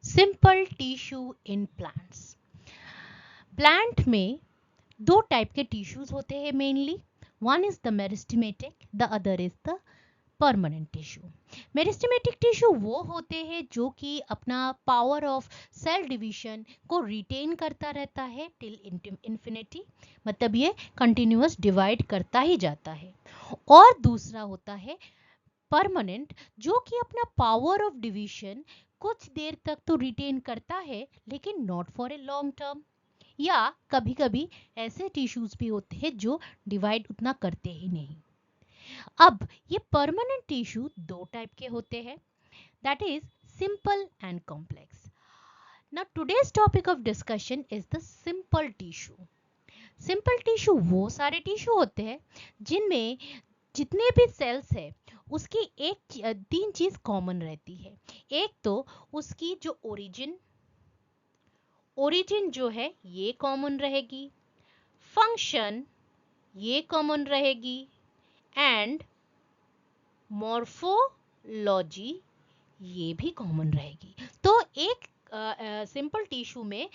Simple tissue in plants. Plant में दो type के टिश्यूज होते हैं mainly. One is the meristematic, the other is the permanent tissue. Meristematic tissue वो होते हैं जो कि अपना पावर ऑफ सेल डिवीजन को रिटेन करता रहता है टिल इंफिनिटी, मतलब ये कंटिन्यूअस डिवाइड करता ही जाता है। और दूसरा होता है परमानेंट, जो कि अपना पावर ऑफ डिवीजन कुछ देर तक तो रिटेन करता है लेकिन not for a long term. या कभी कभी ऐसे टिश्यूज भी होते हैं जो डिवाइड उतना करते ही नहीं। अब ये परमानेंट टिश्यू दो टाइप के होते हैं, that is simple and complex. Now today's topic of discussion is the simple tissue. Simple tissue वो सारे टिश्यू होते हैं जिनमें जितने भी सेल्स है उसकी तीन चीज कॉमन रहती है। एक तो उसकी जो ओरिजिन जो है ये कॉमन रहेगी, फंक्शन ये कॉमन रहेगी, एंड मॉर्फोलॉजी ये भी कॉमन रहेगी। तो एक सिंपल टिश्यू में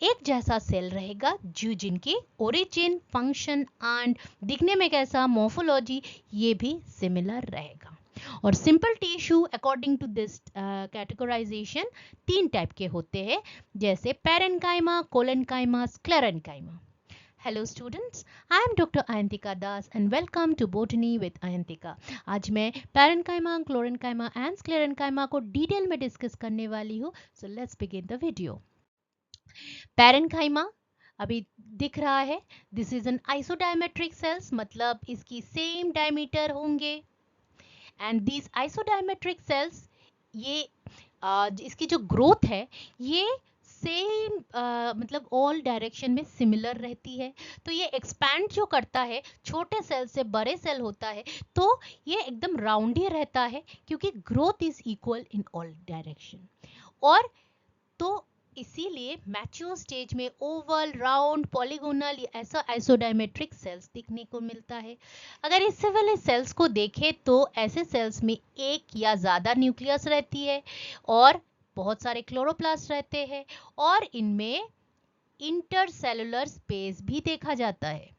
एक जैसा सेल रहेगा जो जिनके ओरिजिन, फंक्शन एंड दिखने में कैसा, मॉर्फोलॉजी ये भी सिमिलर रहेगा। और simple tissue according to this categorisation तीन टाइप के होते हैं, जैसे parenchyma, collenchyma, sclerenchyma. Hello students, I am doctor Ayantika Das and welcome to botany with Ayantika. आज मैं पैरेन्काइमा, क्लोरेन्काइमा एंड स्क्लेरेन्काइमा को डिटेल में डिस्कस करने वाली हूँ। So let's begin the video. Parenchyma अभी दिख रहा है, this is an isodiametric cells, मतलब इसकी सेम डायमीटर होंगे। एंड दिस आइसोडायमेट्रिक सेल्स ये इसकी जो ग्रोथ है ये सेम मतलब ऑल डायरेक्शन में सिमिलर रहती है। तो ये एक्सपैंड जो करता है छोटे सेल से बड़े सेल होता है, तो ये एकदम राउंड ही रहता है क्योंकि growth is equal in all direction. और तो इसीलिए मैच्योर स्टेज में ओवल, राउंड, पॉलीगोनल ऐसा आइसोडायमेट्रिक सेल्स दिखने को मिलता है। अगर इससे वाले सेल्स को देखें तो ऐसे सेल्स में एक या ज़्यादा न्यूक्लियस रहती है और बहुत सारे क्लोरोप्लास्ट रहते हैं, और इनमें इंटरसेलुलर स्पेस भी देखा जाता है।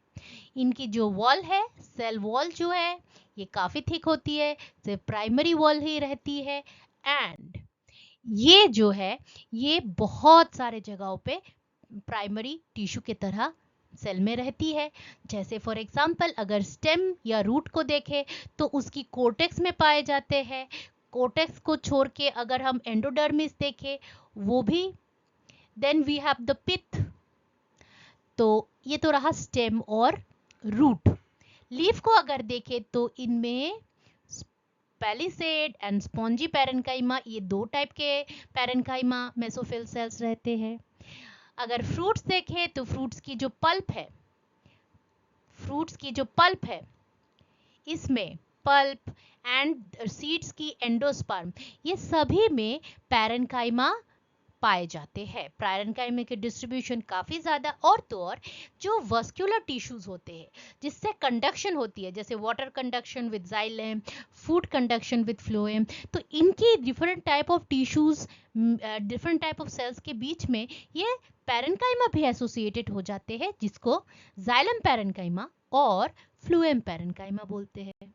इनकी जो वॉल है, सेल वॉल जो है ये काफ़ी थिक होती है, सिर्फ प्राइमरी वॉल ही रहती है। एंड ये जो है ये बहुत सारे जगहों पे प्राइमरी टिश्यू की तरह सेल में रहती है। जैसे फॉर एग्जांपल अगर स्टेम या रूट को देखें तो उसकी कोर्टेक्स में पाए जाते हैं। कोर्टेक्स को छोड़ के अगर हम एंडोडर्मिस देखें वो भी, then we have the pith. तो ये तो रहा स्टेम और रूट। लीफ को अगर देखें तो इनमें पैलिसेड एंड स्पॉन्जी पैरेन्काइमा, ये दो टाइप के पैरेन्काइमा मेसोफिल सेल्स रहते हैं। अगर फ्रूट्स देखें तो फ्रूट्स की जो पल्प है इसमें पल्प एंड सीड्स की एंडोस्पर्म, ये सभी में पैरेन्काइमा पाए जाते हैं। पैरेन्काइमा के डिस्ट्रीब्यूशन काफ़ी ज़्यादा। और तो और जो वस्कुलर टिश्यूज होते हैं जिससे कंडक्शन होती है, जैसे water conduction with xylem, food conduction with phloem, तो इनकी different type of tissues, different type of cells के बीच में ये पैरेन्काइमा भी एसोसिएटेड हो जाते हैं, जिसको जाइलम पैरेन्काइमा और फ्लोएम पैरेन्काइमा बोलते हैं।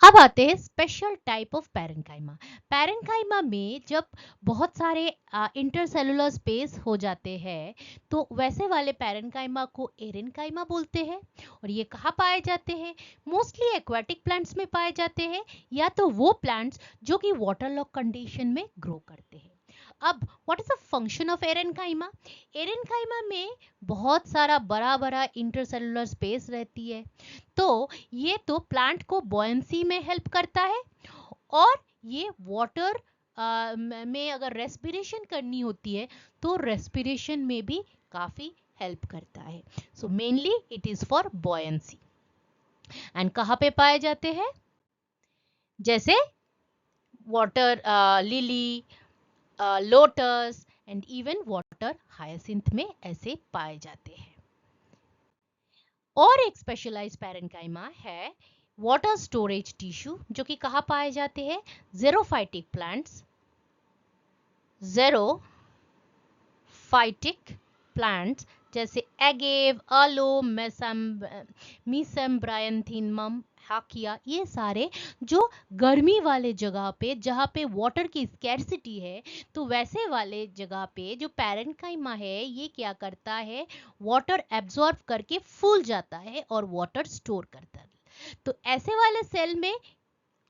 अब आते हैं special type of parenchyma. Parenchyma में जब बहुत सारे इंटरसेलुलर स्पेस हो जाते हैं तो वैसे वाले पैरेन्काइमा को एरेन्काइमा बोलते हैं। और ये कहाँ पाए जाते हैं? मोस्टली एक्वाटिक प्लांट्स में पाए जाते हैं, या तो वो प्लांट्स जो कि वाटर लॉक कंडीशन में ग्रो करते हैं। अब what is the function of एरेन्काइमा? एरेन्काइमा में बहुत सारा बड़ा बड़ा इंटरसेलुलर स्पेस रहती है, तो ये तो प्लांट को बॉयंसी में हेल्प करता है, और ये वाटर में अगर रेस्पिरेशन करनी होती है तो रेस्पिरेशन में भी काफ़ी हेल्प करता है। So mainly it is for buoyancy. And कहाँ पे पाए जाते हैं? जैसे water lily, lotus and even water hyacinth में ऐसे पाए जाते हैं। और एक स्पेशलाइज पैरेन्काइमा है वाटर स्टोरेज टिश्यू, जो कि कहाँ पाए जाते हैं? ज़ेरोफाइटिक प्लांट्स ज़ेरोफाइटिक प्लांट्स जैसे एगेव, अलो, मीसेम्ब्रायंथिनम, हाकिया, ये सारे जो गर्मी वाले जगह पे, जहाँ पे वाटर की स्कैर्सिटी है, तो वैसे वाले जगह पे जो पैरेन्काइमा है ये क्या करता है, वाटर एब्जॉर्ब करके फूल जाता है और वाटर स्टोर करता है। तो ऐसे वाले सेल में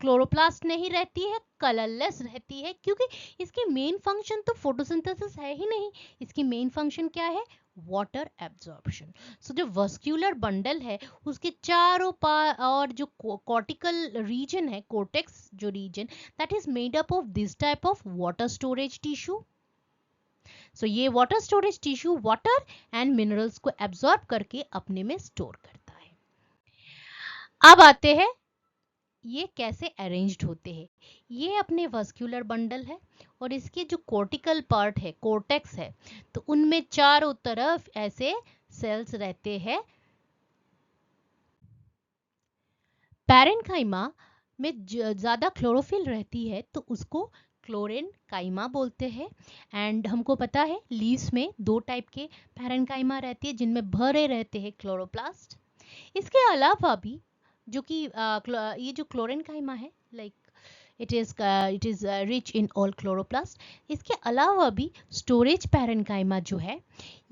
क्लोरोप्लास्ट नहीं रहती है, कलरलेस रहती है, क्योंकि इसकी मेन फंक्शन तो फोटोसिंथेसिस है ही नहीं। इसकी मेन फंक्शन क्या है, वाटर एब्जॉर्प्शन। सो जो वस्क्यूलर बंडल है उसके चारों पार और जो कॉर्टिकल रीजन है, कोर्टेक्स जो region, that is made up of this type of water storage tissue. So ये water storage tissue water and minerals को एब्जॉर्ब करके अपने में स्टोर करता है। अब आते हैं ये कैसे अरेंज्ड होते हैं। ये अपने वस्क्यूलर बंडल है और इसके जो कोर्टिकल पार्ट है, कोर्टेक्स है, तो उनमें चारों तरफ ऐसे सेल्स रहते हैं। पैरेन्काइमा में ज्यादा क्लोरोफिल रहती है तो उसको क्लोरेन्काइमा बोलते हैं। एंड हमको पता है लीव्स में दो टाइप के पैरेन्काइमा रहती है जिनमें भरे रहते हैं क्लोरोप्लास्ट। इसके अलावा भी जो कि ये जो क्लोरेन्काइमा है, like it is rich in all chloroplast. इसके अलावा भी स्टोरेज पैरेन्काइमा जो है,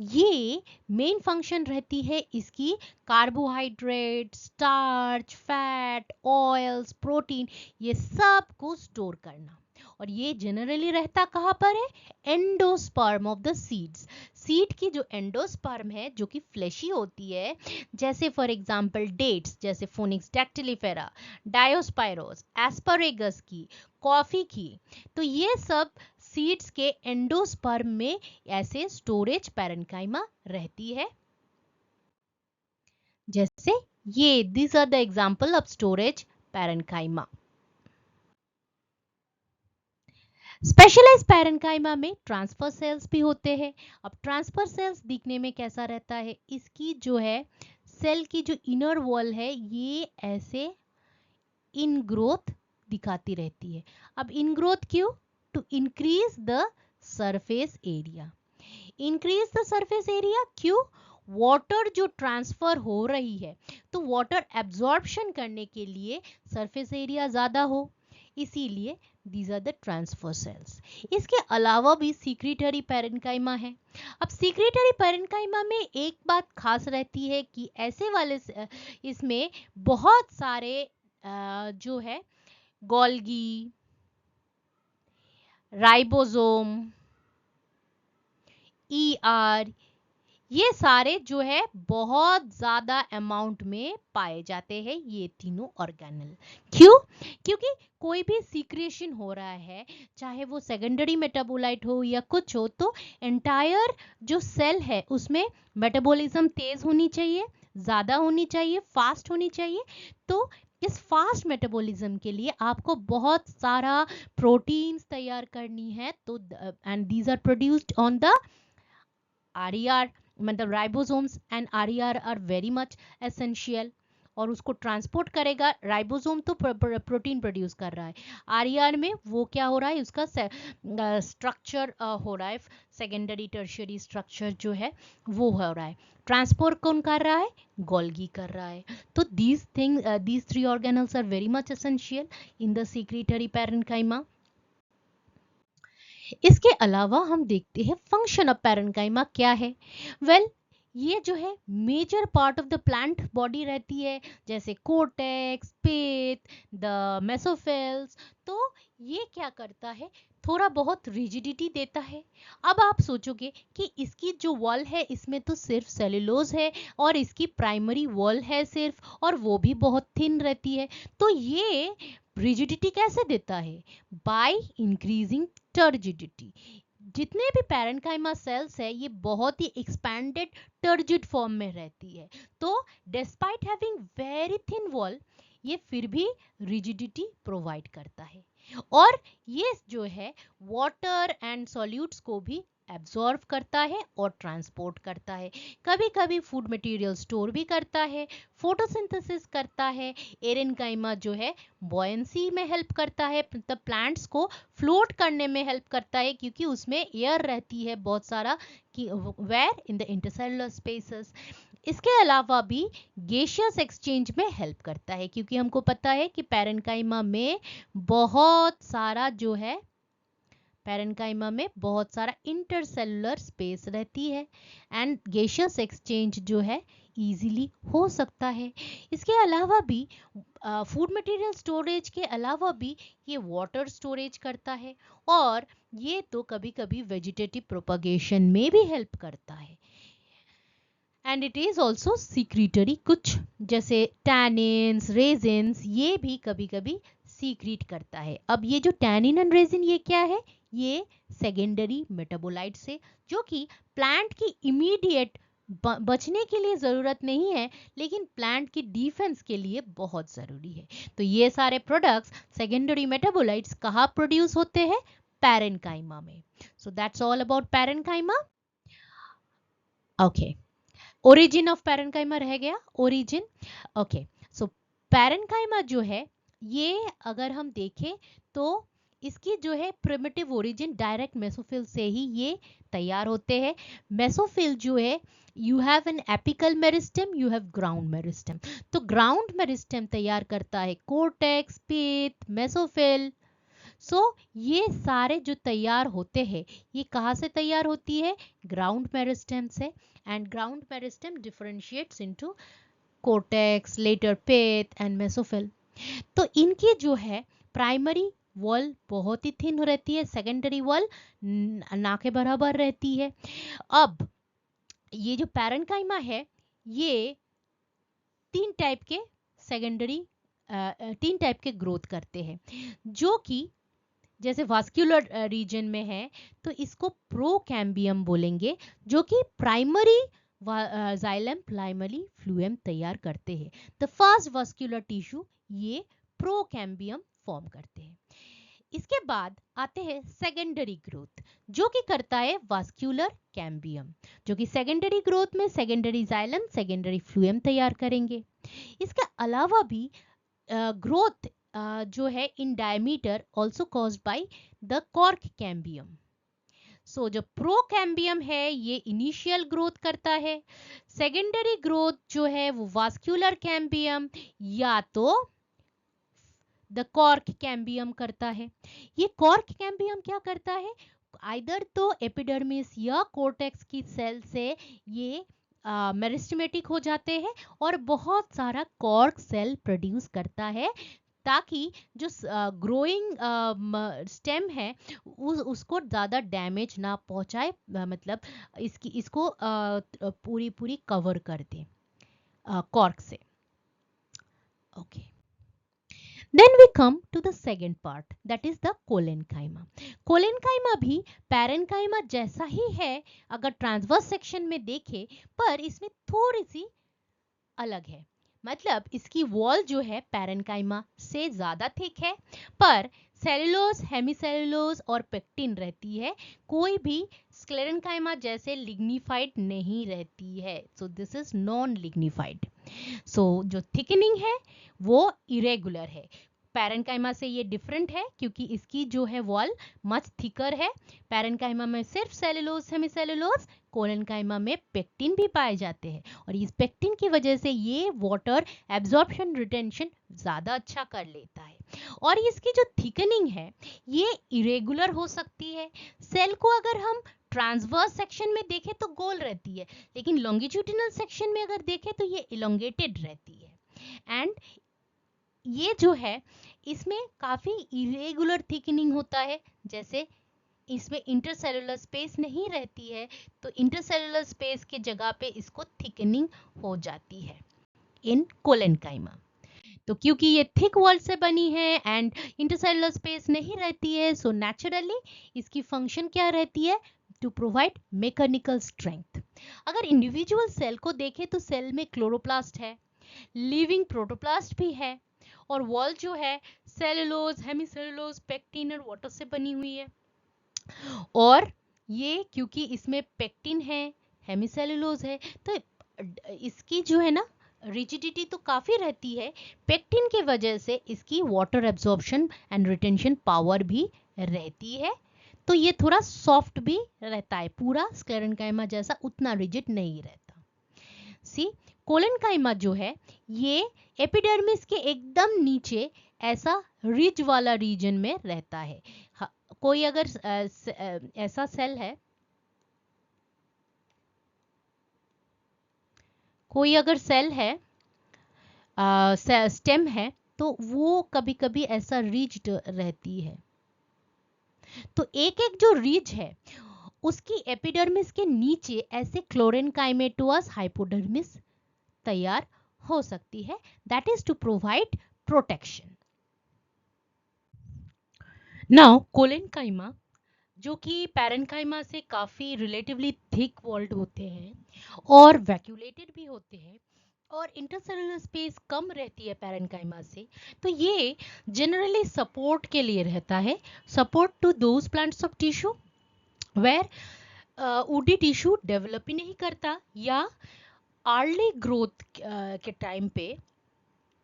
ये मेन फंक्शन रहती है इसकी carbohydrate, starch, fat, oils, protein, ये सब को स्टोर करना। और ये जनरली रहता कहाँ पर है, endosperm of the seeds. Seed की जो एंडोस्पर्म है जो कि फ्लैशी होती है, जैसे फॉर एग्जांपल डेट्स, जैसे फोनिक्स डैक्टिलिफेरा, डायोस्पाइरोस, एस्परेगस की, कॉफी की, तो ये सब सीड्स के एंडोस्पर्म में ऐसे स्टोरेज पैरेन्काइमा रहती है। जैसे ये this are the example of storage parenchyma. Specialise parenchyma में ट्रांसफर सेल्स भी होते हैं। अब ट्रांसफर सेल्स दिखने में कैसा रहता है, इसकी जो है सेल की जो इनर वॉल है ये ऐसे इन ग्रोथ दिखाती रहती है। अब इन ग्रोथ क्यों, to increase the surface area. Increase the surface area क्यों, वाटर जो ट्रांसफर हो रही है तो वाटर एब्जॉर्प्शन करने के लिए सरफेस एरिया ज्यादा हो, इसीलिए these are the transfer cells। इसके अलावा भी सीक्रेटरी पैरेन्काइमा है। अब सीक्रेटरी पैरेन्काइमा में एक बात खास रहती है कि ऐसे वाले इसमें बहुत सारे जो है गोल्गी, राइबोसोम, ER, ये सारे जो है बहुत ज्यादा अमाउंट में पाए जाते हैं, ये तीनों ऑर्गेनल। क्यों, क्योंकि कोई भी सीक्रेशन हो रहा है, चाहे वो सेकेंडरी मेटाबोलाइट हो या कुछ हो, तो एंटायर जो सेल है उसमें मेटाबॉलिज्म तेज होनी चाहिए, ज्यादा होनी चाहिए, फास्ट होनी चाहिए। तो इस फास्ट मेटाबॉलिज्म के लिए आपको बहुत सारा प्रोटीन्स तैयार करनी है, तो and these are produced on the RER, मतलब ribosomes and RER are very much essential. और उसको ट्रांसपोर्ट करेगा, राइबोसोम तो प्रोटीन प्रोड्यूस कर रहा है, RER में वो क्या हो रहा है, उसका स्ट्रक्चर हो रहा है, सेकेंडरी टर्शियरी स्ट्रक्चर जो है वो हो रहा है। ट्रांसपोर्ट कौन कर रहा है, गोल्गी कर रहा है। तो these three organelles are very much essential in the secretory parenchyma। इसके अलावा हम देखते हैं फंक्शन ऑफ पैरेन्काइमा क्या है। वेल ये जो है major part of the plant body रहती है, जैसे कोर्टेक्स, पेट, द मेसोफिल्स। तो ये क्या करता है, थोड़ा बहुत रिजिडिटी देता है। अब आप सोचोगे कि इसकी जो वॉल है इसमें तो सिर्फ सेलुलोज है और इसकी प्राइमरी वॉल है सिर्फ, और वो भी बहुत थिन रहती है। तो ये रिजिडिटी कैसे देता है, बाय इंक्रीजिंग टर्जिडिटी। जितने भी पैरेन्काइमा सेल्स है ये बहुत ही एक्सपैंडेड टर्जिड फॉर्म में रहती है। तो despite having very thin wall, ये फिर भी रिजिडिटी प्रोवाइड करता है, और ये जो है वाटर एंड सॉल्यूट्स को भी एब्जॉर्ब करता है और ट्रांसपोर्ट करता है। कभी कभी फूड मटेरियल स्टोर भी करता है, फोटोसिंथेसिस करता है। एरेनकाइमा जो है बॉयंसी में हेल्प करता है, मतलब प्लांट्स को फ्लोट करने में हेल्प करता है, क्योंकि उसमें एयर रहती है बहुत सारा, where in the intercellular spaces. इसके अलावा भी गेशियस एक्सचेंज में हेल्प करता है, क्योंकि हमको पता है कि पैरेन्काइमा में बहुत सारा जो है, पैरेन्काइमा में बहुत सारा इंटरसेलुलर स्पेस रहती है, एंड गेशियस एक्सचेंज जो है इजीली हो सकता है। इसके अलावा भी फूड मटेरियल स्टोरेज के अलावा भी ये वाटर स्टोरेज करता है, और ये तो कभी कभी वेजिटेटिव प्रोपगेशन में भी हेल्प करता है। And it is also secretory, कुछ जैसे टैनिन्स, रेजिन्स, ये भी कभी कभी सीक्रेट करता है। अब ये जो टैनिन एंड रेजिन, ये क्या है? ये सेकेंडरी मेटाबोलाइट से, जो कि प्लांट की इमीडिएट बचने के लिए जरूरत नहीं है, लेकिन प्लांट की डिफेंस के लिए बहुत जरूरी है। तो ये सारे प्रोडक्ट्स सेकेंडरी मेटाबोलाइट्स कहाँ प्रोड्यूस होते हैं? पैरेन्काइमा में। So that's all about parenchyma. Okay, origin of parenchyma रह गया, ओरिजिन। ओके, सो पैरेन्काइमा जो है, ये अगर हम देखें तो इसकी जो है प्रिमिटिव ओरिजिन डायरेक्ट मेसोफिल से ही ये तैयार होते हैं। मेसोफिल जो है, you have an apical meristem, you have ground meristem. तो ग्राउंड मेरिस्टेम तैयार करता है कोर्टेक्स, पिथ, मेसोफिल। सो ये सारे जो तैयार होते हैं, ये कहाँ से तैयार होती है? ग्राउंड मेरिस्टेम से। And ground meristem differentiates into cortex, later pith and mesophyll. तो इनकी जो है प्राइमरी वॉल बहुत ही थिन रहती है, सेकेंडरी वॉल ना के बराबर रहती है। अब ये जो पैरेन्काइमा है, ये तीन टाइप के सेकेंडरी, तीन टाइप के ग्रोथ करते हैं, जो कि जैसे वास्कुलर रीजन में है तो इसको प्रोकैम्बियम बोलेंगे, जो कि प्राइमरी जाइलम, प्राइमरी फ्लूएम तैयार करते हैं। द फर्स्ट वास्कुलर टिश्यू ये प्रोकैम्बियम फॉर्म करते हैं। इसके बाद आते हैं सेकेंडरी ग्रोथ, जो कि करता है वास्कुलर कैम्बियम, जो कि सेकेंडरी ग्रोथ में सेकेंडरी जाइलम, सेकेंडरी फ्लूएम तैयार करेंगे। इसके अलावा भी ग्रोथ जो है in diameter also caused by the cork cambium. So जो प्रोकैम्बियम है ये इनिशियल ग्रोथ करता है। सेकेंडरी ग्रोथ जो है वो वास्कुलर कैम्बियम या तो द कॉर्क कैम्बियम करता है। ये कॉर्क कैम्बियम क्या करता है? आइदर तो एपिडर्मिस या कोर्टेक्स की सेल से ये मेरिस्टेमेटिक हो जाते हैं और बहुत सारा कॉर्क सेल प्रोड्यूस करता है, ताकि जो ग्रोइंग स्टेम है उसको ज़्यादा डैमेज ना पहुंचाए, मतलब इसको पूरी पूरी कवर कर दे कॉर्क से। Okay, then we come to the second part, that is the collenchyma. Collenchyma भी पैरेन्काइमा जैसा ही है अगर ट्रांसवर्स सेक्शन में देखे, पर इसमें थोड़ी सी अलग है। मतलब इसकी वॉल जो है पैरेन्काइमा से ज्यादा थिक है, पर सेलुलोज, हेमिसेलुलोज और पेक्टिन रहती है, कोई भी स्क्लेरेन्काइमा जैसे लिग्निफाइड नहीं रहती है। So this is non lignified. So जो थिकनिंग है वो इरेगुलर है। पैरेन्काइमा से ये डिफरेंट है, क्योंकि इसकी जो है वॉल मच थिकर है। पैरेन्काइमा में सिर्फ सेलुलोज, हेमिसेलुलोज, कोलेनकाइमा में पेक्टिन भी पाए जाते हैं, और इस पेक्टिन की वजह से ये वाटर एब्जॉर्प्शन, रिटेंशन ज्यादा अच्छा कर लेता है। और इसकी जो थिकनिंग है ये इरेगुलर हो सकती है। सेल को अगर हम ट्रांसवर्स सेक्शन में देखें तो गोल रहती है, लेकिन लॉन्गिट्यूडिनल सेक्शन में अगर देखें तो ये इलोंगेटेड रहती है। एंड ये जो है इसमें काफी इरेगुलर थिकनिंग होता है, जैसे इसमें इंटरसेलुलर स्पेस नहीं रहती है, तो इंटरसेलुलर स्पेस के जगह पे इसको थिकनिंग हो जाती है इन कोलेनकाइमा। तो क्योंकि ये थिक वॉल से बनी है एंड इंटरसेलुलर स्पेस नहीं रहती है, सो नेचुरली इसकी फंक्शन क्या रहती है? To provide mechanical strength. अगर इंडिविजुअल सेल को देखें तो सेल में क्लोरोप्लास्ट है, लिविंग प्रोटोप्लास्ट भी है, और वॉल जो है सेलुलोज, हेमिसेलुलोज, पेक्टिन और वाटर से बनी हुई है। और ये क्योंकि इसमें पेक्टिन है, हेमिसेलुलोज है, तो इसकी जो है ना रिजिडिटी तो काफी रहती है। पेक्टिन की वजह से इसकी water absorption and retention power भी रहती है, तो ये थोड़ा सॉफ्ट भी रहता है, पूरा स्क्लेरेंकाइमा जैसा उतना रिजिड नहीं रहता। सी कोलेनकाइमा जो है ये एपिडर्मिस के एकदम नीचे ऐसा रिज वाला रीजन में रहता है। कोई अगर ऐसा सेल है, कोई अगर सेल है, स्टेम है, तो वो कभी कभी ऐसा रिज्ड रहती है। तो एक एक जो रिज है उसकी एपिडर्मिस के नीचे ऐसे क्लोरेनकाइमेटोअस हाइपोडर्मिस तैयार हो सकती है, that is to provide protection. Now collenchyma जो कि पैरेन्काइमा से काफी रिलेटिवली थिक वॉल्ड होते हैं और वैक्यूलेटेड भी होते हैं, और इंटरसेलुलर स्पेस कम रहती है पैरेन्काइमा से, तो ये जनरली सपोर्ट के लिए रहता है, support to those plants of tissue where woody tissue develop ही नहीं करता, या अर्ली ग्रोथ के टाइम पे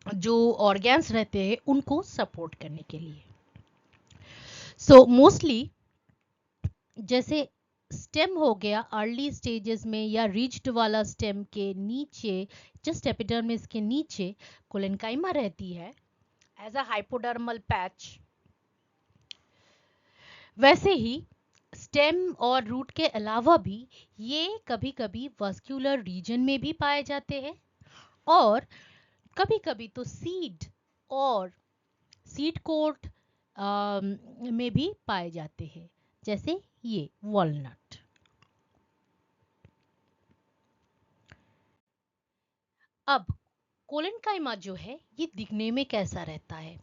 जो ऑर्गेन्स रहते हैं उनको सपोर्ट करने के लिए। सो मोस्टली जैसे स्टेम हो गया अर्ली स्टेजेस में, या रिज्ड वाला स्टेम के नीचे जस्ट एपिडर्मिस के नीचे कोलेनकाइमा रहती है एज अ हाइपोडर्मल पैच। वैसे ही स्टेम और रूट के अलावा भी ये कभी कभी वस्क्यूलर रीजन में भी पाए जाते हैं, और कभी कभी तो सीड और सीड कोट में भी पाए जाते हैं, जैसे ये वॉलनट। अब कोलेनकाइमा जो है ये दिखने में कैसा रहता है?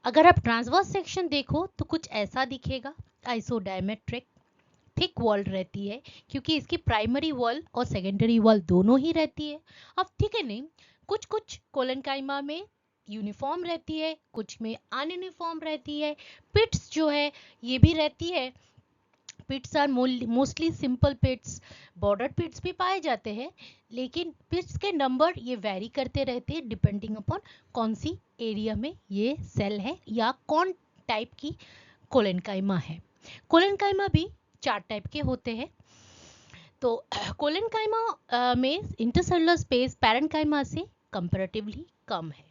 अगर आप ट्रांसवर्स सेक्शन देखो तो कुछ ऐसा दिखेगा, आइसोडायमेट्रिक थिक वॉल रहती है, क्योंकि इसकी प्राइमरी वॉल और सेकेंडरी वॉल दोनों ही रहती है। अब थिकनिंग कुछ कुछ कोलेनकाइमा में यूनिफॉर्म रहती है, कुछ में अनयूनिफॉर्म रहती है। पिट्स जो है ये भी रहती है, pits are mostly simple pits, border pits भी पाए जाते हैं, लेकिन पिट्स के नंबर ये वेरी करते रहते हैं डिपेंडिंग अपॉन कौन सी एरिया में ये सेल है या कौन टाइप की कोलेनकाइमा है। कोलेनकाइमा भी 4 टाइप के होते हैं। तो कोलेनकाइमा में इंटरसेलुलर स्पेस पैरेन्काइमा से कंपैरेटिवली कम है,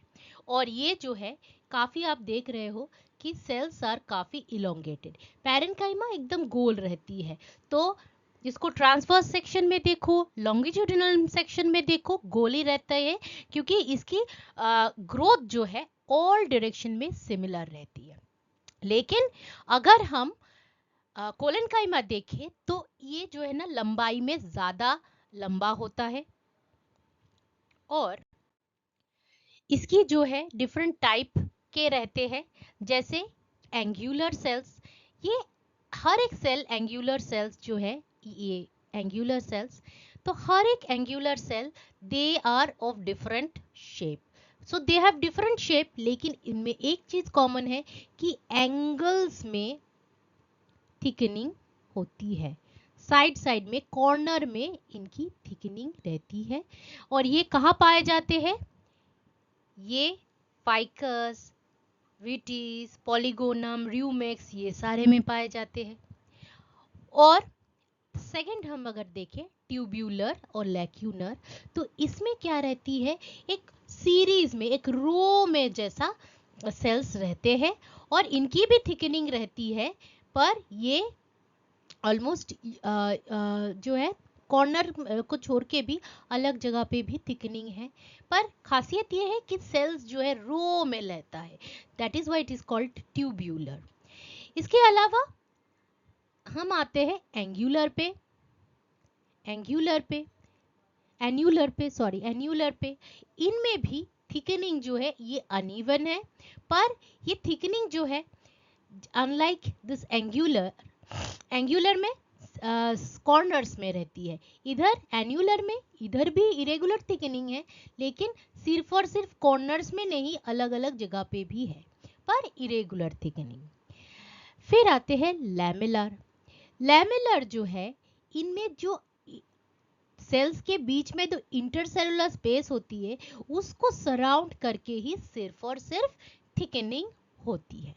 और ये जो है काफी आप देख रहे हो कि सेल्स आर काफी इलोंगेटेड, पैरेन्काइमा एकदम गोल रहती है। तो इसको ट्रांसवर्स सेक्शन में देखो, लॉन्गिट्यूडिनल सेक्शन में देखो, गोली रहता है, क्योंकि इसकी ग्रोथ जो है ऑल डायरेक्शन में सिमिलर रहती है। लेकिन अगर हम कोलेनकाइमा देखें तो ये जो है ना लंबाई में ज्यादा लंबा होता है, और इसकी जो है डिफरेंट टाइप के रहते हैं, जैसे एंगुलर सेल्स। ये हर एक सेल एंगुलर सेल्स जो है, ये एंगुलर सेल्स, तो हर एक angular cell they are of different shape, so they have different shape, लेकिन इनमें एक चीज कॉमन है कि एंगल्स में थिकनिंग होती है, साइड साइड में कॉर्नर में इनकी थिकनिंग रहती है। और ये कहाँ पाए जाते हैं? ये फाइकस, विटीज, पॉलीगोनम, र्यूमेक्स, ये सारे में पाए जाते हैं। और सेकंड हम अगर देखें ट्यूब्यूलर और लैक्यूनर, तो इसमें क्या रहती है, एक सीरीज में एक रो में जैसा सेल्स रहते हैं, और इनकी भी थिकनिंग रहती है, पर ये ऑलमोस्ट जो है कॉर्नर को छोड़ के भी अलग जगह पे भी थिकनिंग है, पर खासियत ये है कि सेल्स जो है रो में रहता है, that is why it is called tubular. इसके अलावा हम आते हैं एंगुलर पे, एंगुलर पे एन्यूलर पे, सॉरी एन्यूलर पे। इनमें भी थिकनिंग जो है ये अनइवन है, पर ये थिकनिंग जो है अनलाइक दिस एंगुलर, एंगुलर में कॉर्नर्स में रहती है, इधर एन्यूलर में इधर भी इरेगुलर थिकनिंग है, लेकिन सिर्फ और सिर्फ कॉर्नर्स में नहीं, अलग अलग जगह पे भी है, पर इरेगुलर थिकनिंग। फिर आते हैं लैमेलर। लैमेलर जो है, इनमें जो सेल्स के बीच में जो इंटरसेलुलर स्पेस होती है उसको सराउंड करके ही सिर्फ और सिर्फ थिकनिंग होती है।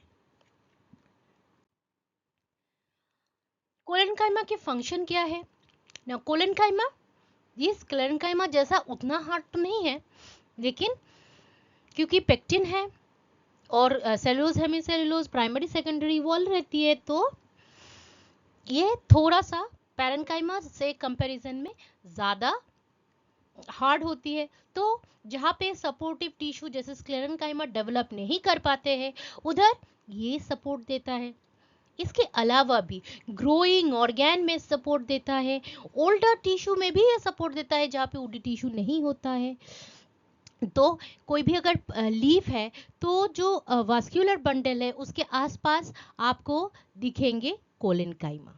कोलेनकाइमा के फंक्शन क्या है ना? कोलेनकाइमा, ये स्क्लेरेंकाइमा जैसा उतना हार्ड तो नहीं है, लेकिन क्योंकि पेक्टिन है और cellulose hemicellulose primary secondary wall रहती है, तो ये थोड़ा सा पैरेन्काइमा से कंपैरिजन में ज्यादा हार्ड होती है। तो जहाँ पे सपोर्टिव टिश्यू जैसे स्क्लेरेंकाइमा डेवलप नहीं कर पाते हैं, उधर ये सपोर्ट देता है। इसके अलावा भी ग्रोइंग ऑर्गेन में सपोर्ट देता है, ओल्डर टिश्यू में भी ये सपोर्ट देता है जहाँ पे वुडी टिश्यू नहीं होता है। तो कोई भी अगर लीफ है तो जो वास्कुलर बंडल है उसके आसपास आपको दिखेंगे कोलेनकाइमा।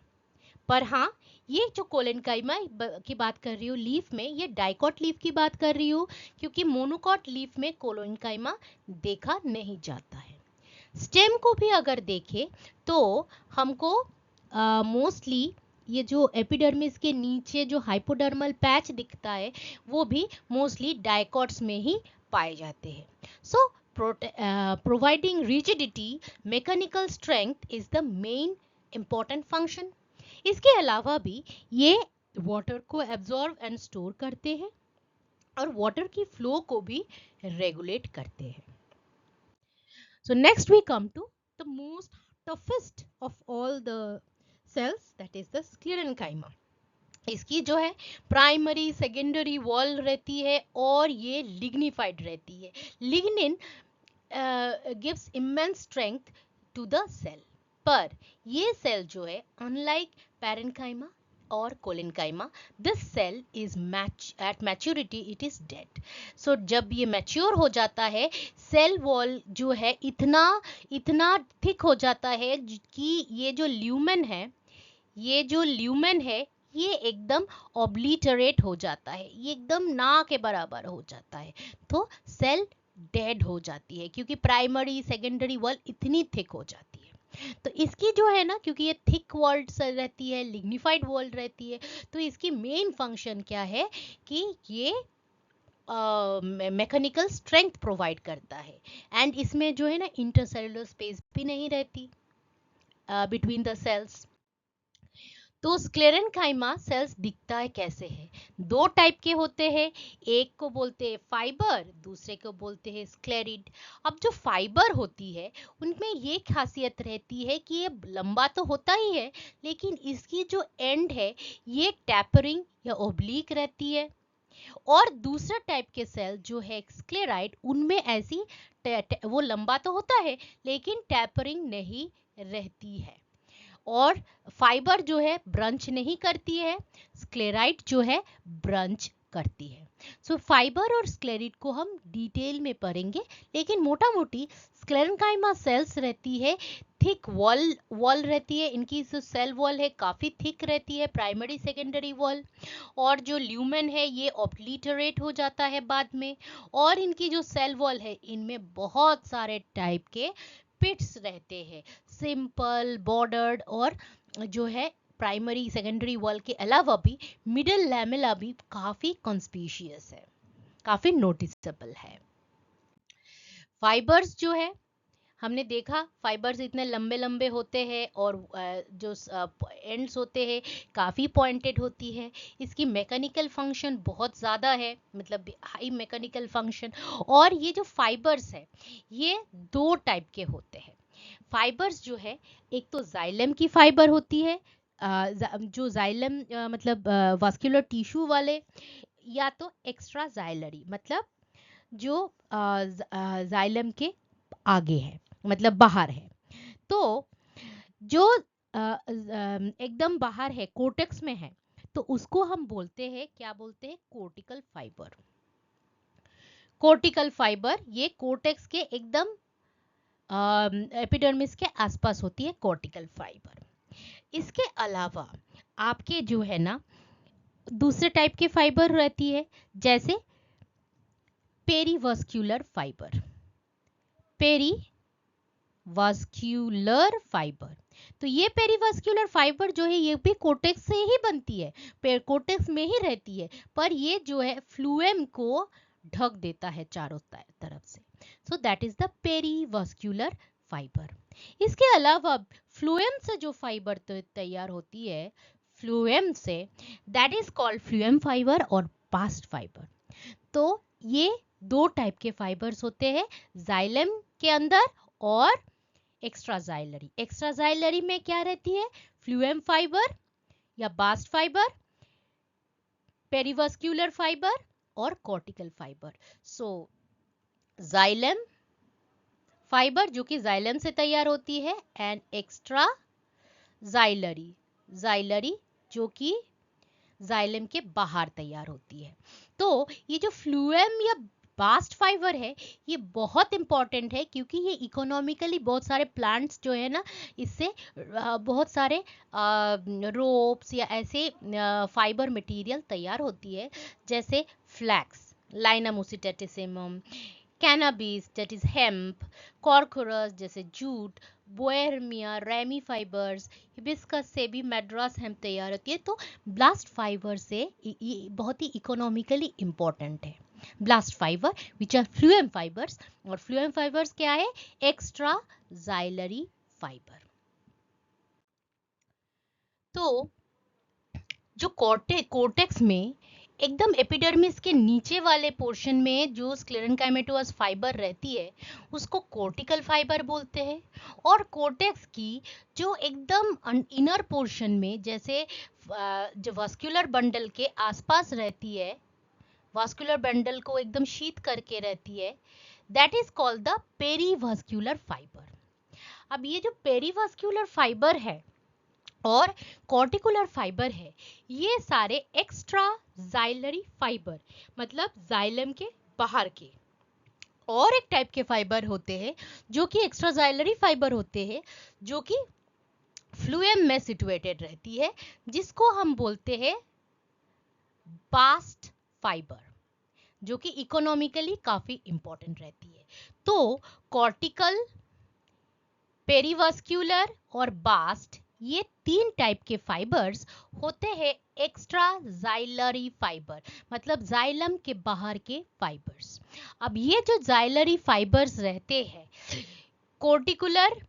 पर हाँ, ये जो कोलेनकाइमा की बात कर रही हूँ लीफ में, ये डाइकॉट लीफ की बात कर रही हूँ, क्योंकि मोनोकॉट लीफ में कोलेनकाइमा देखा नहीं जाता है। स्टेम को भी अगर देखें तो हमको मोस्टली ये जो एपिडर्मिस के नीचे जो हाइपोडर्मल पैच दिखता है वो भी मोस्टली डाइकॉट्स में ही पाए जाते हैं। So providing rigidity, mechanical strength is the main important function. इसके अलावा भी ये वाटर को एब्जॉर्ब एंड स्टोर करते हैं और वाटर की फ्लो को भी रेगुलेट करते हैं। So next we come to the most toughest of all the cells, that is the sclerenchyma. इसकी जो है प्राइमरी सेकेंडरी वॉल रहती है और ये लिग्निफाइड रहती है। Lignin gives immense strength to the cell, पर ये सेल जो है अनलाइक पैरेन्काइमा और collenchyma, this cell is at maturity it is dead. So जब ये मैच्योर हो जाता है, सेल वॉल जो है इतना थिक हो जाता है कि ये जो ल्यूमेन है ये एकदम ऑब्लिटरेट हो जाता है, ये एकदम ना के बराबर हो जाता है। तो सेल डेड हो जाती है क्योंकि प्राइमरी सेकेंडरी वॉल इतनी थिक हो जाती है। तो इसकी जो है ना, क्योंकि ये थिक वॉल रहती है, लिग्निफाइड वॉल रहती है, तो इसकी मेन फंक्शन क्या है कि ये मैकेनिकल स्ट्रेंथ प्रोवाइड करता है। एंड इसमें जो है ना इंटरसेलुलर स्पेस भी नहीं रहती बिटवीन द सेल्स। तो स्क्लेरेंकाइमा सेल्स दिखता है कैसे है? दो टाइप के होते हैं, एक को बोलते हैं फाइबर, दूसरे को बोलते हैं स्क्लेरिड। अब जो फाइबर होती है उनमें ये खासियत रहती है कि ये लंबा तो होता ही है, लेकिन इसकी जो एंड है ये टैपरिंग या ओब्लिक रहती है। और दूसरा टाइप के सेल जो है स्क्लेराइड, उनमें ऐसी वो लंबा तो होता है लेकिन टैपरिंग नहीं रहती है। और फाइबर जो है ब्रंच नहीं करती है, स्क्लेराइड जो है ब्रंच करती है। सो फाइबर और स्क्लेराइड को हम डिटेल में पढ़ेंगे, लेकिन मोटा मोटी स्क्लेरेंकाइमा सेल्स रहती है, थिक वॉल रहती है, इनकी जो सेल वॉल है काफी थिक रहती है, प्राइमरी सेकेंडरी वॉल। और जो ल्यूमेन है ये ऑब्लिटरेट हो जाता है बाद में। और इनकी जो सेल वॉल है इनमें बहुत सारे टाइप के पिट्स रहते हैं, सिंपल, बॉर्डर्ड, और जो है प्राइमरी सेकेंडरी वॉल के अलावा भी मिडल लैमेला भी काफी कॉन्स्पिशियस है, काफी नोटिसेबल है। फाइबर्स जो है हमने देखा, फाइबर्स इतने लंबे लंबे होते हैं और जो एंड्स होते हैं काफ़ी पॉइंटेड होती है। इसकी मैकेनिकल फंक्शन बहुत ज़्यादा है, मतलब हाई मैकेनिकल फंक्शन। और ये जो फाइबर्स है ये दो टाइप के होते हैं। फाइबर्स जो है, एक तो जाइलम की फाइबर होती है, जो जाइलम मतलब वास्कुलर टिश्यू वाले, या तो एक्स्ट्रा जाइलरी मतलब जो जाइलम के आगे है, मतलब बाहर है। तो जो एकदम बाहर है, कोर्टेक्स में है, तो उसको हम बोलते हैं, क्या बोलते हैं, कोर्टिकल फाइबर। कोर्टिकल फाइबर ये कोर्टेक्स के एकदम एपिडर्मिस के आसपास होती है कोर्टिकल फाइबर। इसके अलावा आपके जो है ना दूसरे टाइप के फाइबर रहती है, जैसे पेरीवास्कुलर फाइबर। पेरीवास्कुलर फाइबर तो ये पेरिवास्कुलर फाइबर जो है ये भी कोर्टेक्स से ही बनती है, कोर्टेक्स में ही रहती है, पर ये जो है फ्लूएम को ढक देता है चारों तरफ से। So that is the perivascular fibre. इसके अलावा फ्लूएम से जो फाइबर तैयार होती है, फ्लूएम से, दैट इज कॉल्ड फ्लूएम फाइबर और बास्ट फाइबर। तो ये दो टाइप के फाइबर्स होते हैं, जाइलम के अंदर और एक्स्ट्राजाइलरी। एक्स्ट्राजाइलरी में क्या रहती है, फ्लूएम फाइबर या बास्ट फाइबर, पेरिवास्कुलर फाइबर और कॉर्टिकल फाइबर। सो जाइलम फाइबर जो कि जाइलम से तैयार होती है, एंड एक्स्ट्रा जाइलरी जो कि जाइलम के बाहर तैयार होती है। तो ये जो फ्लूएम या बास्ट फाइबर है ये बहुत इंपॉर्टेंट है, क्योंकि ये इकोनॉमिकली बहुत सारे प्लांट्स जो है ना, इससे बहुत सारे रोप्स या ऐसे फाइबर मटेरियल तैयार होती है, जैसे flax, linum usitatissimum, cannabis that is hemp, corchorus जैसे जूट, बोएरमिया, रेमी फाइबर्स, हिबिस्कस से भी मैड्रास हेम्प तैयार होती है। तो ब्लास्ट फाइबर से ये बहुत ही इकोनॉमिकली इंपॉर्टेंट है। Bast fibre which are phloem fibres, और फ्लूएम फाइबर्स क्या है, एक्स्ट्रा जाइलरी फाइबर। तो जो कोर्टेक्स में एकदम एपिडर्मिस के नीचे वाले पोर्शन में जो स्क्लेरेनकाइमेटोस फाइबर रहती है उसको कोर्टिकल फाइबर बोलते हैं, और कोर्टेक्स की जो एकदम इनर पोर्शन में, जैसे जो वास्कुलर बंडल के आसपास रहती है, वास्कुलर बंडल को एकदम शीत करके रहती है, that is called the perivascular fibre. अब ये जो पेरीवास्कुलर फाइबर है और कॉर्टिकुलर फाइबर है, ये सारे एक्स्ट्रा जाइलरी फाइबर, मतलब जाइलम के बाहर के। और एक टाइप के फाइबर होते हैं जो कि एक्स्ट्रा जाइलरी फाइबर होते हैं, जो कि फ्लूएम में सिचुएटेड रहती है, जिसको हम बोलते हैं बास्ट फाइबर, जो कि इकोनॉमिकली काफी इंपॉर्टेंट रहती है। तो कॉर्टिकल, पेरीवास्कुलर और बास्ट, ये तीन टाइप के फाइबर्स होते हैं एक्स्ट्रा जाइलरी फाइबर, मतलब जाइलम के बाहर के फाइबर्स। अब ये जो जाइलरी फाइबर्स रहते हैं, कोर्टिकुलर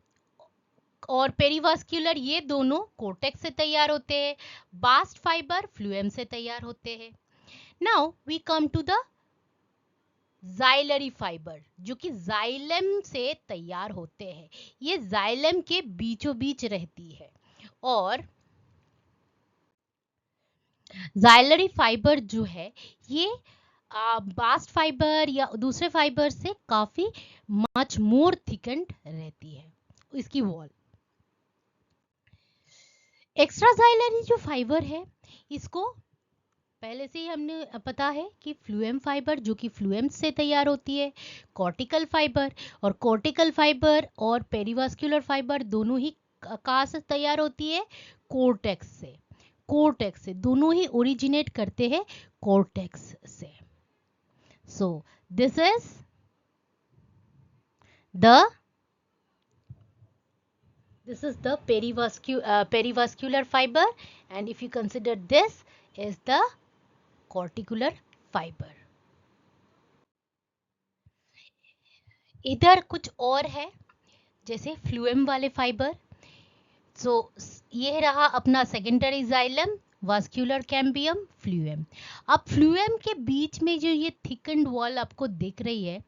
और पेरीवास्कुलर, ये दोनों कोर्टेक्स से तैयार होते हैं, बास्ट फाइबर फ्लूएम से तैयार होते हैं। Now we come to the xylary fibre, जो कि जाइलम से तैयार होते हैं। ये जाइलम के बीचों बीच रहती है, और जाइलरी फाइबर जो है ये बास्ट फाइबर या दूसरे फाइबर से काफी मच मोर थिकन्ड रहती है इसकी वॉल। एक्स्ट्रा जाइलरी जो फाइबर है, इसको पहले से ही हमने पता है कि फ्लूएम फाइबर जो कि फ्लूएम से तैयार होती है, कॉर्टिकल फाइबर, और कॉर्टिकल फाइबर और पेरीवास्कुलर फाइबर दोनों ही कहाँ से तैयार होती है, कोर्टेक्स से। कोर्टेक्स से दोनों ही ओरिजिनेट करते हैं कोर्टेक्स से। सो this is the perivascular fiber, and if you consider this is the corticular fiber. इधर कुछ और है, जैसे फ्लूएम वाले फाइबर। सो ये रहा अपना सेकेंडरी जाइलम, वास्कुलर कैम्बियम, फ्लूएम। अब फ्लूएम के बीच में जो ये थिकन्ड वॉल आपको दिख रही है,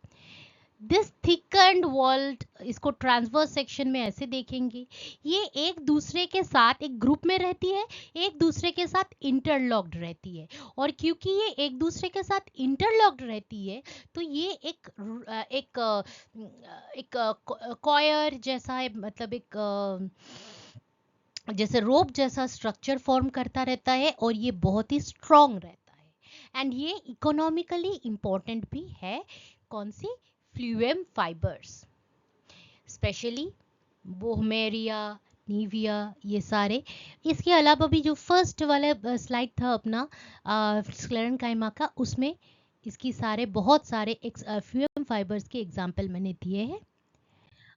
दिस थिकन्ड वॉल, इसको ट्रांसवर्स सेक्शन में ऐसे देखेंगे, ये एक दूसरे के साथ एक ग्रुप में रहती है, एक दूसरे के साथ इंटरलॉक्ड रहती है। और क्योंकि ये एक दूसरे के साथ इंटरलॉक्ड रहती है, तो ये एक कॉयर जैसा है, मतलब एक जैसे रोप जैसा स्ट्रक्चर फॉर्म करता रहता है, और ये बहुत ही स्ट्रॉन्ग रहता है। एंड ये इकोनॉमिकली इंपॉर्टेंट भी है। कौन सी, फ्लूएम फाइबर्स, स्पेशली बोहमेरिया, नीविया, ये सारे। इसके अलावा भी जो फर्स्ट वाला स्लाइड था अपना स्क्लेरेनकाइमा का, उसमें इसकी सारे बहुत सारे फ्लूएम फाइबर्स के एग्जाम्पल मैंने दिए हैं।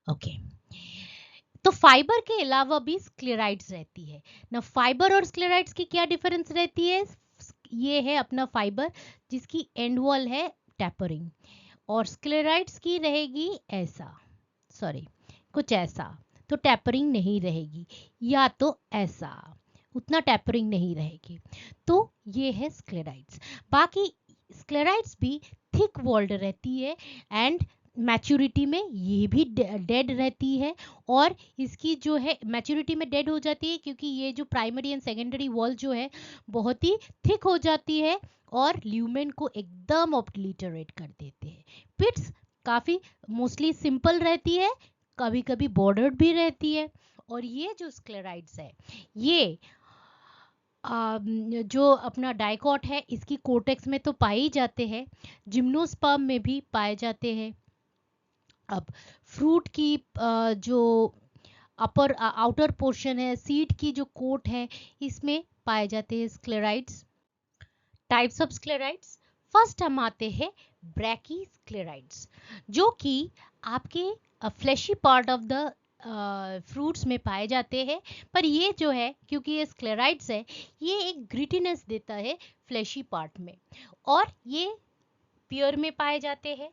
ओके, तो फाइबर के अलावा भी स्क्लेराइड्स रहती है ना। फाइबर और स्क्लेराइड्स की क्या डिफरेंस रहती है? ये है अपना फाइबर जिसकी एंड वॉल है टैपरिंग, और स्क्लेराइड्स की रहेगी ऐसा, सॉरी कुछ ऐसा, तो टैपरिंग नहीं रहेगी, या तो ऐसा, उतना टैपरिंग नहीं रहेगी। तो ये है स्क्लेराइड्स। बाकी स्क्लेराइड्स भी थिक वॉल्ड रहती है एंड मैच्योरिटी में ये भी डेड रहती है, और इसकी जो है मैच्योरिटी में डेड हो जाती है क्योंकि ये जो प्राइमरी एंड सेकेंडरी वॉल जो है बहुत ही थिक हो जाती है और ल्यूमेन को एकदम ऑब्लिटरेट कर देते हैं। पिट्स काफी मोस्टली सिंपल रहती है, कभी कभी बॉर्डर्ड भी रहती है। और ये जो स्क्लेराइड्स है ये जो अपना डाइकॉट है इसकी कोर्टेक्स में तो पाए ही जाते हैं, जिम्नोस्पर्म में भी पाए जाते हैं। अब फ्रूट की जो अपर आउटर पोर्शन है, सीड की जो कोट है, इसमें पाए जाते हैं sclereids. Types of sclereids, first हम आते हैं ब्रैकी स्क्लेराइड्स, जो कि आपके fleshy part of the fruits में पाए जाते हैं। पर ये जो है क्योंकि ये स्क्लेराइड्स है, ये एक ग्रिटीनेस देता है फ्लैशी पार्ट में, और ये प्योर में पाए जाते हैं।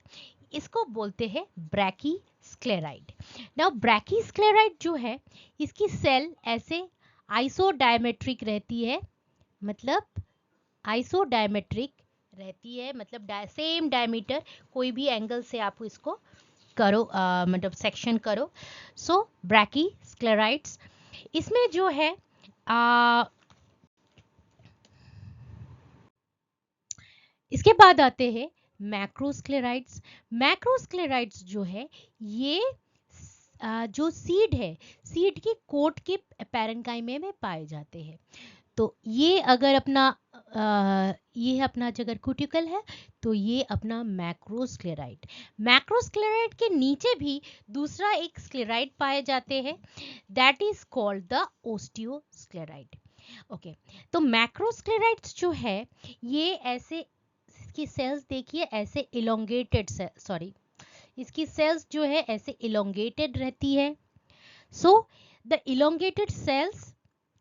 इसको बोलते हैं brachy sclereid. Now brachy sclereid जो है इसकी सेल ऐसे आइसोडायमेट्रिक रहती है, मतलब आइसोडायमेट्रिक रहती है, मतलब सेम डायमीटर, कोई भी एंगल से आप इसको करो मतलब सेक्शन करो। सो ब्रैकी स्क्लेराइड्स, इसमें जो है इसके बाद आते हैं मैक्रोस्क्लेराइड्स। मैक्रोस्क्लेराइड्स जो है ये जो सीड है, सीड की कोट के पैरेन्काइमा में पाए जाते हैं। तो ये अगर अपना ये अपना अगर क्यूटिकल है तो ये अपना मैक्रोस्क्लेराइड। मैक्रोस्क्लेराइड के नीचे भी दूसरा एक स्क्लेराइड पाए जाते हैं, that is called the osteosclereid. Okay, तो मैक्रोस्क्लेराइड्स जो है ये ऐसे, इसकी सेल्स देखिए ऐसे इलोंगेटेड, सॉरी इसकी सेल्स जो है ऐसे इलोंगेटेड रहती है। So the elongated cells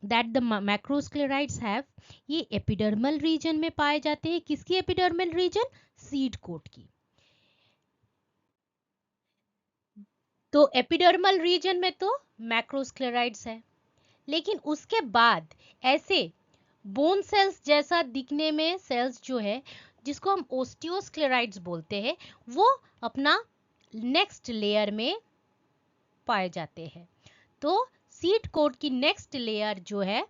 that the macrosclerides have, ये एपिडर्मल रीजन में पाए जाते हैं। किसकी एपिडर्मल रीजन? सीड कोट की। तो एपिडर्मल रीजन में तो मैक्रोस्क्लेराइड्स है, लेकिन उसके बाद ऐसे बोन सेल्स जैसा दिखने में सेल्स जो है जिसको हम ओस्टियोस्क्लेराइड्स बोलते हैं, वो अपना नेक्स्ट लेयर में पाए जाते हैं। तो सीड कोट की नेक्स्ट लेयर जो है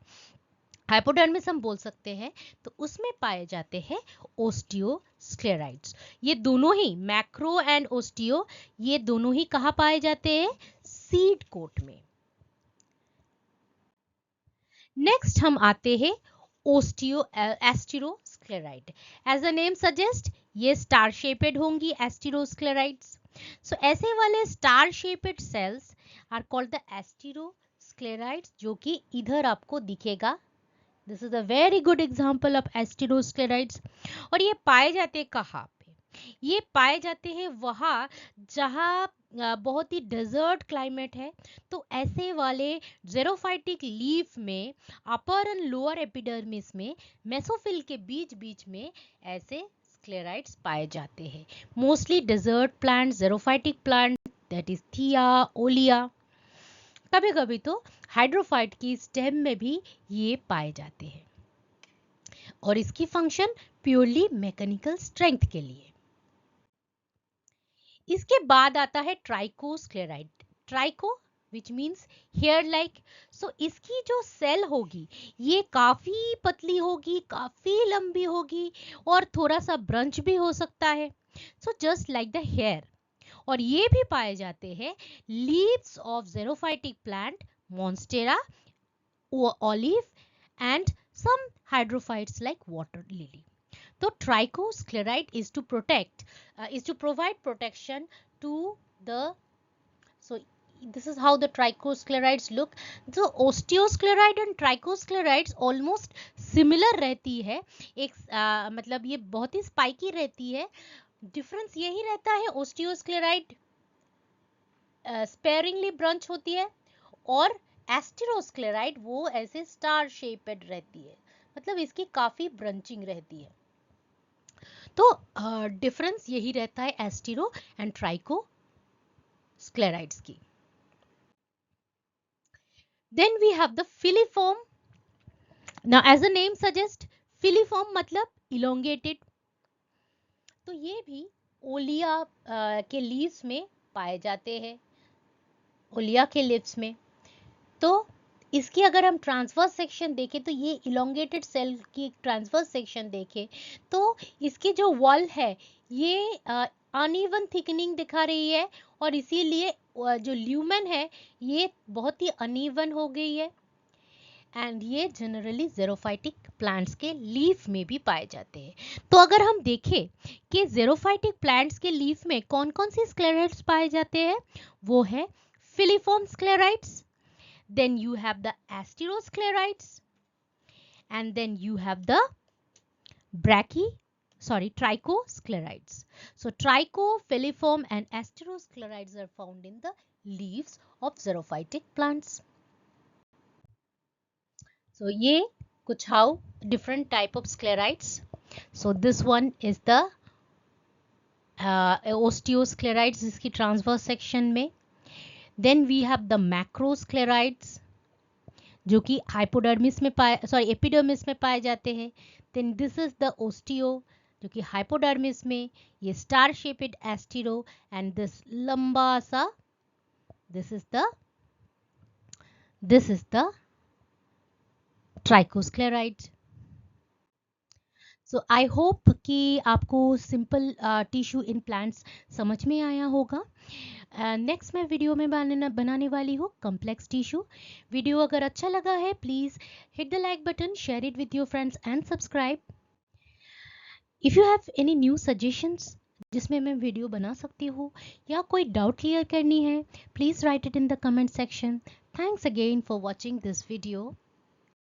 हाइपोडर्मिस हम बोल सकते हैं, तो उसमें पाए जाते हैं ओस्टियोस्क्लेराइड्स। ये दोनों ही मैक्रो एंड ओस्टियो, ये दोनों ही कहाँ पाए जाते हैं? सीड कोट में। नेक्स्ट हम आते हैं asterosclereid. As a name suggest, ये स्टार शेपेड होंगी एस्टेरोस्क्लेराइड्स। सो ऐसे वाले star shaped cells are called the asterosclereids, जो कि इधर आपको दिखेगा। This is a very good example of asterosclereids. और ये पाए जाते कहाँ पे? ये पाए जाते हैं वहाँ जहाँ बहुत ही डेजर्ट क्लाइमेट है, तो ऐसे वाले जेरोफाइटिक लीफ में अपर एंड लोअर एपिडर्मिस में मेसोफिल के बीच बीच में ऐसे स्क्लेराइड्स पाए जाते हैं। Mostly desert plant, xerophytic plant, that is Thea, Olea, कभी कभी तो हाइड्रोफाइट की स्टेम में भी ये पाए जाते हैं, और इसकी फंक्शन प्योरली मैकेनिकल स्ट्रेंथ के लिए। इसके बाद आता है trichosclereid. Tricho which means hair like. So इसकी जो सेल होगी ये काफी पतली होगी, काफी लंबी होगी, और थोड़ा सा ब्रंच भी हो सकता है। So just like the hair. और ये भी पाए जाते हैं leaves of xerophytic plant, Monstera, olive, and some hydrophytes like water lily. So trichoscleride is to provide protection to the, so this is how the trichosclerides look. So osteoscleride and trichosclerides almost similar रहती है, एक मतलब ये बहुत ही spiky रहती है। Difference यही रहता है, ओस्टियोस्क्लेराइड स्पेयरिंगली ब्रांच होती है और एस्टेरोस्क्लेराइड वो ऐसे स्टार शेपेड रहती है, मतलब इसकी काफी ब्रांचिंग रहती है। तो डिफरेंस यही रहता है एस्टेरो एंड ट्राइको स्क्लेराइड्स की। Then we have the filiform. Now as the name suggests, filiform मतलब elongated। तो ये भी ओलिया के लीव्स में पाए जाते हैं, ओलिया के लीव्स में। तो इसकी अगर हम ट्रांसवर्स सेक्शन देखें तो ये इलोंगेटेड सेल की ट्रांसवर्स सेक्शन देखें तो इसकी जो वॉल है ये अनइवन थिकनिंग दिखा रही है, और इसीलिए जो ल्यूमेन है ये बहुत ही अनइवन हो गई है। एंड ये जनरली ज़ेरोफाइटिक प्लांट्स के लीफ में भी पाए जाते हैं। तो अगर हम देखें कि ज़ेरोफाइटिक प्लांट्स के लीफ में कौन कौन सी स्क्लेराइड्स पाए जाते हैं, वो है filiform sclereids, then you have the asterosclerites, and then you have the trichosclerites. So tricho, filiform and asterosclerites are found in the leaves of xerophytic plants. So ye kuch how different type of sclerites. So this one is the osteosclerites, iski transverse section mein. Then we have the macrosclerites जो कि hypodermis में epidermis में पाए जाते हैं। Then this is the osteo जो कि hypodermis में, ये star shaped astero, and this लंबा सा this is the trichosclereid. So I hope कि आपको सिंपल टिश्यू इन प्लांट्स समझ में आया होगा। नेक्स्ट मैं वीडियो में बनाने वाली हूँ कॉम्प्लेक्स टिश्यू। वीडियो अगर अच्छा लगा है please hit the like button, share it with your friends and subscribe. If you have any new suggestions जिसमें मैं वीडियो बना सकती हूँ या कोई डाउट क्लियर करनी है, please right it in the comment section. Thanks again for watching this video.